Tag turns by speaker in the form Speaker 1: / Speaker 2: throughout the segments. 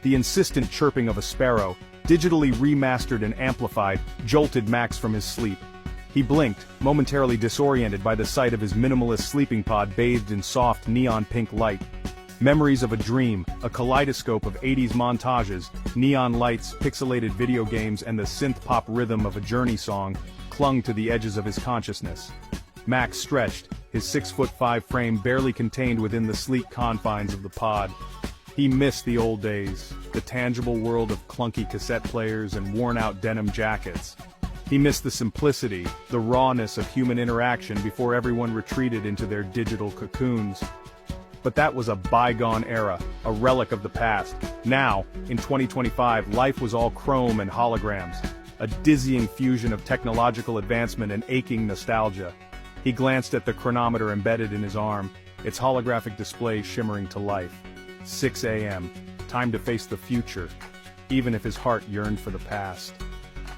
Speaker 1: The insistent chirping of a sparrow, digitally remastered and amplified, jolted Max from his sleep. He blinked, momentarily disoriented by the sight of his minimalist sleeping pod bathed in soft neon-pink light. Memories of a dream, a kaleidoscope of 80s montages, neon lights, pixelated video games and the synth-pop rhythm of a Journey song, clung to the edges of his consciousness. Max stretched, his 6'5" frame barely contained within the sleek confines of the pod. He missed the old days, the tangible world of clunky cassette players and worn-out denim jackets. He missed the simplicity, the rawness of human interaction before everyone retreated into their digital cocoons. But that was a bygone era, a relic of the past. Now, in 2025, life was all chrome and holograms, a dizzying fusion of technological advancement and aching nostalgia. He glanced at the chronometer embedded in his arm, its holographic display shimmering to life. 6 a.m., time to face the future, even if his heart yearned for the past.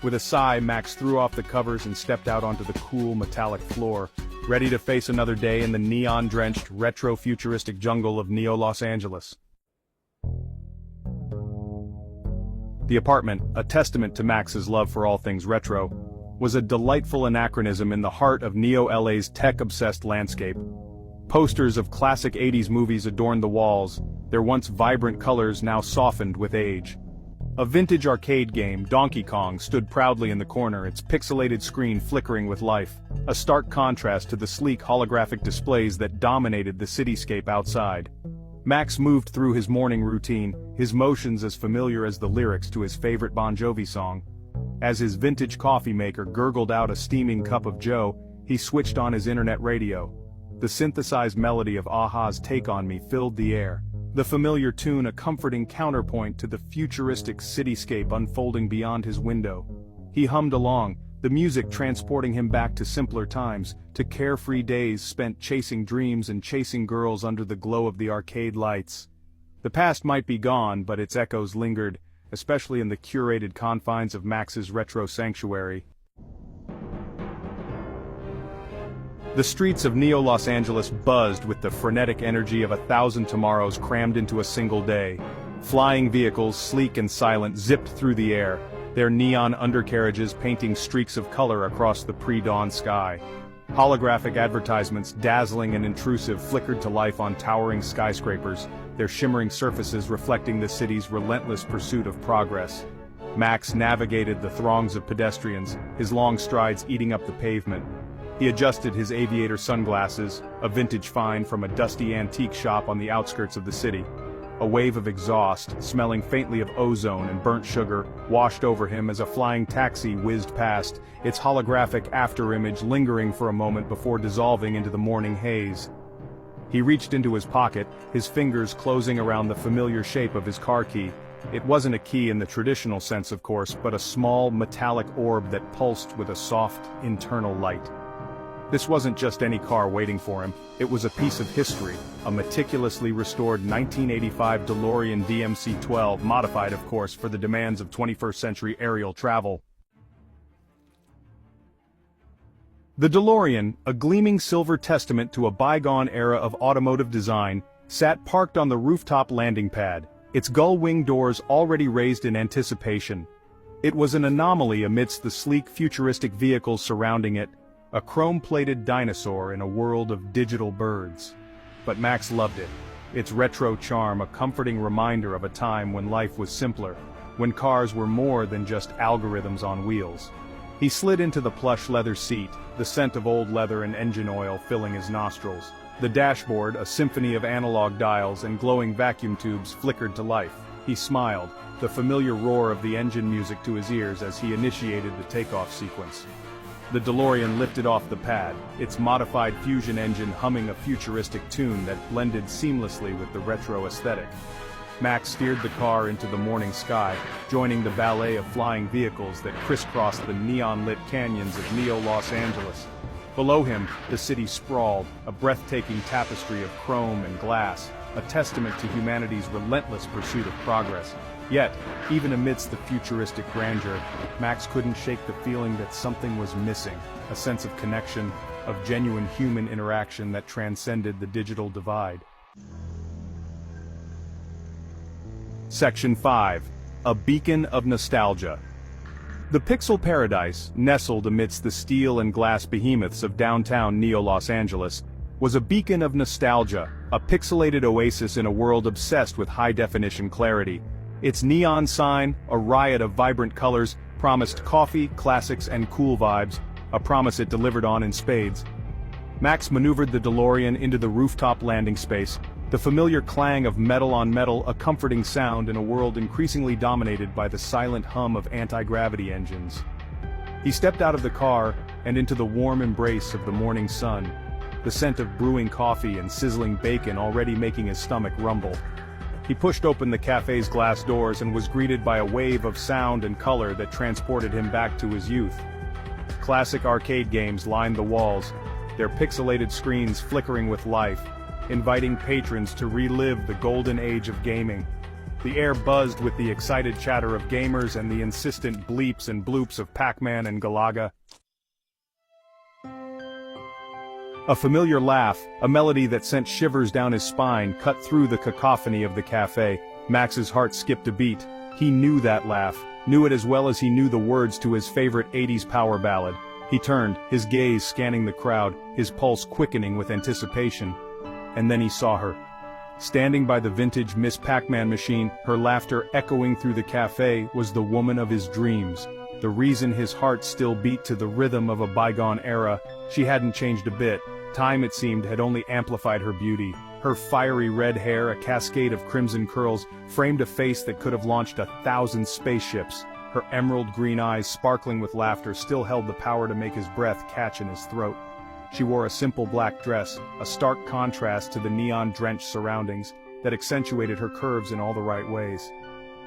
Speaker 1: With a sigh, Max threw off the covers and stepped out onto the cool metallic floor, ready to face another day in the neon-drenched, retro-futuristic jungle of Neo-Los Angeles. The apartment, a testament to Max's love for all things retro, was a delightful anachronism in the heart of Neo-LA's tech-obsessed landscape. Posters of classic 80s movies adorned the walls, their once vibrant colors now softened with age. A vintage arcade game, Donkey Kong, stood proudly in the corner, its pixelated screen flickering with life, a stark contrast to the sleek holographic displays that dominated the cityscape outside. Max moved through his morning routine, his motions as familiar as the lyrics to his favorite Bon Jovi song. As his vintage coffee maker gurgled out a steaming cup of joe, he switched on his internet radio. The synthesized melody of a-ha's Take On Me filled the air, the familiar tune a comforting counterpoint to the futuristic cityscape unfolding beyond his window. He hummed along, the music transporting him back to simpler times, to carefree days spent chasing dreams and chasing girls under the glow of the arcade lights. The past might be gone, but its echoes lingered, especially in the curated confines of Max's retro sanctuary. The streets of Neo-Los Angeles buzzed with the frenetic energy of 1,000 tomorrows crammed into a single day. Flying vehicles, sleek and silent, zipped through the air, their neon undercarriages painting streaks of color across the pre-dawn sky. Holographic advertisements, dazzling and intrusive, flickered to life on towering skyscrapers, their shimmering surfaces reflecting the city's relentless pursuit of progress. Max navigated the throngs of pedestrians, his long strides eating up the pavement. He adjusted his aviator sunglasses, a vintage find from a dusty antique shop on the outskirts of the city. A wave of exhaust, smelling faintly of ozone and burnt sugar, washed over him as a flying taxi whizzed past, its holographic afterimage lingering for a moment before dissolving into the morning haze. He reached into his pocket, his fingers closing around the familiar shape of his car key. It wasn't a key in the traditional sense, of course, but a small, metallic orb that pulsed with a soft, internal light. This wasn't just any car waiting for him, it was a piece of history, a meticulously restored 1985 DeLorean DMC-12, modified of course for the demands of 21st century aerial travel. The DeLorean, a gleaming silver testament to a bygone era of automotive design, sat parked on the rooftop landing pad, its gull-wing doors already raised in anticipation. It was an anomaly amidst the sleek futuristic vehicles surrounding it, a chrome-plated dinosaur in a world of digital birds. But Max loved it, its retro charm a comforting reminder of a time when life was simpler, when cars were more than just algorithms on wheels. He slid into the plush leather seat, the scent of old leather and engine oil filling his nostrils. The dashboard, a symphony of analog dials and glowing vacuum tubes, flickered to life. He smiled, the familiar roar of the engine music to his ears as he initiated the takeoff sequence. The DeLorean lifted off the pad, its modified fusion engine humming a futuristic tune that blended seamlessly with the retro aesthetic. Max steered the car into the morning sky, joining the ballet of flying vehicles that crisscrossed the neon-lit canyons of Neo-Los Angeles. Below him, the city sprawled, a breathtaking tapestry of chrome and glass, a testament to humanity's relentless pursuit of progress. Yet, even amidst the futuristic grandeur, Max couldn't shake the feeling that something was missing, a sense of connection, of genuine human interaction that transcended the digital divide. Section 5. A Beacon of Nostalgia. The Pixel Paradise, nestled amidst the steel and glass behemoths of downtown Neo-Los Angeles, was a beacon of nostalgia, a pixelated oasis in a world obsessed with high-definition clarity. Its neon sign, a riot of vibrant colors, promised coffee, classics, and cool vibes, a promise it delivered on in spades. Max maneuvered the DeLorean into the rooftop landing space, the familiar clang of metal on metal a comforting sound in a world increasingly dominated by the silent hum of anti-gravity engines. He stepped out of the car and into the warm embrace of the morning sun, the scent of brewing coffee and sizzling bacon already making his stomach rumble. He pushed open the cafe's glass doors and was greeted by a wave of sound and color that transported him back to his youth. Classic arcade games lined the walls, their pixelated screens flickering with life, inviting patrons to relive the golden age of gaming. The air buzzed with the excited chatter of gamers and the insistent bleeps and bloops of Pac-Man and Galaga. A familiar laugh, a melody that sent shivers down his spine, cut through the cacophony of the cafe. Max's heart skipped a beat. He knew that laugh, knew it as well as he knew the words to his favorite 80s power ballad. He turned, his gaze scanning the crowd, his pulse quickening with anticipation. And then he saw her. Standing by the vintage Miss Pac-Man machine, her laughter echoing through the cafe, was the woman of his dreams. The reason his heart still beat to the rhythm of a bygone era. She hadn't changed a bit. Time, it seemed, had only amplified her beauty. Her fiery red hair, a cascade of crimson curls, framed a face that could have launched 1,000 spaceships. Her emerald green eyes, sparkling with laughter, still held the power to make his breath catch in his throat. She wore a simple black dress, a stark contrast to the neon-drenched surroundings, that accentuated her curves in all the right ways.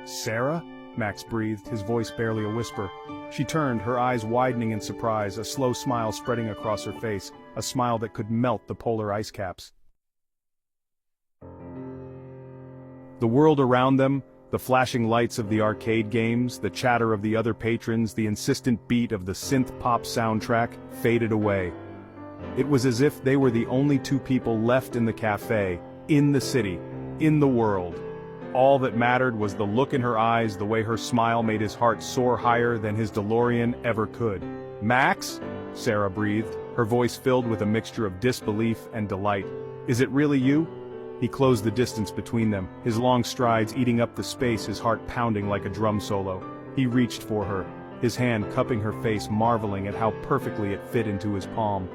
Speaker 1: "Sarah?" Max breathed, his voice barely a whisper. She turned, her eyes widening in surprise, a slow smile spreading across her face, a smile that could melt the polar ice caps. The world around them, the flashing lights of the arcade games, the chatter of the other patrons, the insistent beat of the synth-pop soundtrack, faded away. It was as if they were the only two people left in the cafe, in the city, in the world. All that mattered was the look in her eyes, the way her smile made his heart soar higher than his DeLorean ever could. "Max?" Sarah breathed, her voice filled with a mixture of disbelief and delight. "Is it really you?" He closed the distance between them, his long strides eating up the space, his heart pounding like a drum solo. He reached for her, his hand cupping her face, marveling at how perfectly it fit into his palm.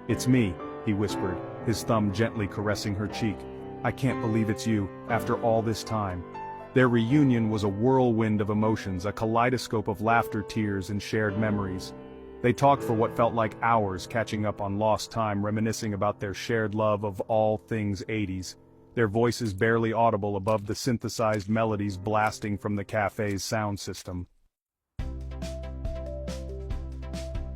Speaker 1: "It's me," he whispered, his thumb gently caressing her cheek. "I can't believe it's you, after all this time." Their reunion was a whirlwind of emotions, a kaleidoscope of laughter, tears, and shared memories. They talked for what felt like hours, catching up on lost time, reminiscing about their shared love of all things 80s. Their voices barely audible above the synthesized melodies blasting from the cafe's sound system.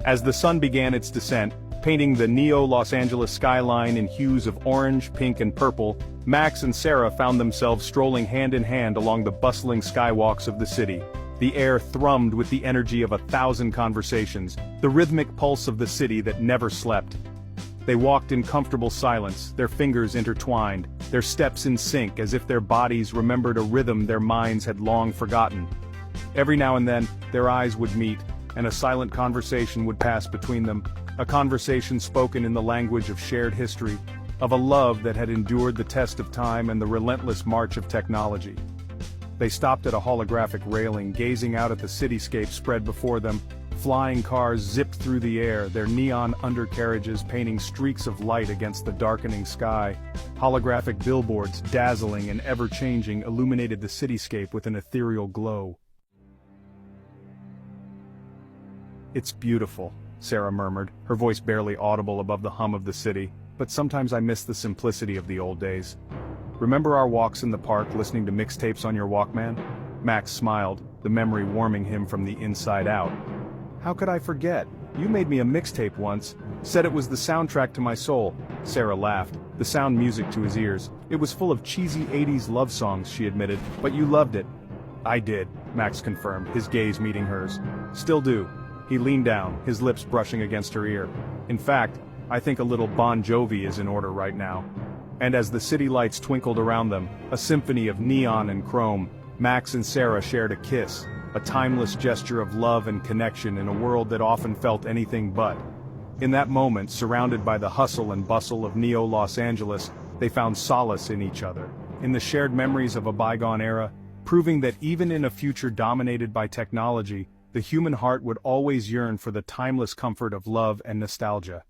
Speaker 1: As the sun began its descent, painting the Neo-Los Angeles skyline in hues of orange, pink, and purple, Max and Sarah found themselves strolling hand in hand along the bustling skywalks of the city. The air thrummed with the energy of 1,000 conversations, the rhythmic pulse of the city that never slept. They walked in comfortable silence, their fingers intertwined, their steps in sync as if their bodies remembered a rhythm their minds had long forgotten. Every now and then, their eyes would meet, and a silent conversation would pass between them, a conversation spoken in the language of shared history, of a love that had endured the test of time and the relentless march of technology. They stopped at a holographic railing, gazing out at the cityscape spread before them. Flying cars zipped through the air, their neon undercarriages painting streaks of light against the darkening sky. Holographic billboards, dazzling and ever-changing, illuminated the cityscape with an ethereal glow. "It's beautiful," Sarah murmured, her voice barely audible above the hum of the city. "But sometimes I miss the simplicity of the old days. Remember our walks in the park listening to mixtapes on your Walkman?" Max smiled, the memory warming him from the inside out. "How could I forget? You made me a mixtape once, said it was the soundtrack to my soul." Sarah laughed, the sound music to his ears. "It was full of cheesy 80s love songs," she admitted, "but you loved it." "I did," Max confirmed, his gaze meeting hers. "Still do." He leaned down, his lips brushing against her ear. "In fact, I think a little Bon Jovi is in order right now." And as the city lights twinkled around them, a symphony of neon and chrome, Max and Sarah shared a kiss, a timeless gesture of love and connection in a world that often felt anything but. In that moment, surrounded by the hustle and bustle of Neo Los Angeles, they found solace in each other, in the shared memories of a bygone era, proving that even in a future dominated by technology, the human heart would always yearn for the timeless comfort of love and nostalgia.